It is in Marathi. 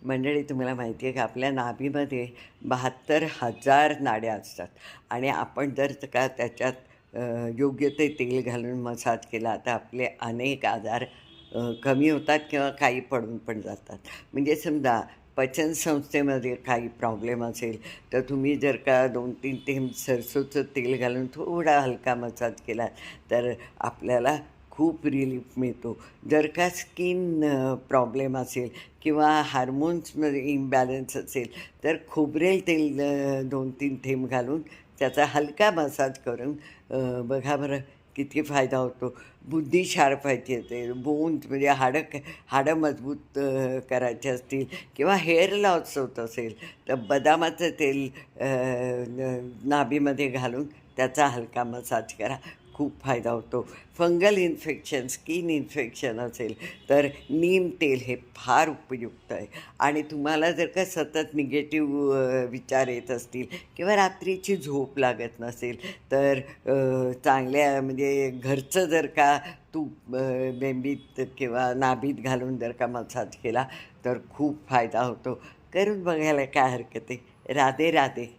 मंडळी, तुम्हाला माहिती आहे का आपल्या नाभीमध्ये 72,000 नाड्या असतात आणि आपण जर का त्याच्यात योग्य ते तेल घालून मसाज केला तर आपले अनेक आजार कमी होतात किंवा काही पडून पण जातात. म्हणजे समजा पचनसंस्थेमध्ये काही प्रॉब्लेम असेल तर तुम्ही जर का 2-3 थेंब सरसोचं तेल घालून थोडा हलका मसाज केला तर आपल्याला खूप रिलीफ मिळतो. जर का स्किन प्रॉब्लेम असेल किंवा हार्मोन्समध्ये इम्बॅलन्स असेल तर खोबरेल तेल 2-3 थेंब घालून त्याचा हलका मसाज करून बघा बरं किती फायदा होतो. बुद्धी शार्प व्हायची असते, बोन्स म्हणजे हाडं मजबूत करायचे असतील किंवा हेअर लॉस होत असेल तर बदामाचं तेल नाभीमध्ये घालून त्याचा हलका मसाज करा. खूप फायदा होतो. फंगल इन्फेक्शन, स्किन इन्फेक्शन असेल तर नीम तेल हे फार उपयुक्त आहे. आणि तुम्हाला जर का सतत निगेटिव्ह विचार येत असतील किंवा रात्रीची झोप लागत नसेल तर चांगल्या म्हणजे घरचं जर का तूप बेंबीत किंवा नाभीत घालून जर का मसाज केला तर खूप फायदा होतो. करून बघायला काय हरकत आहे. राधे राधे.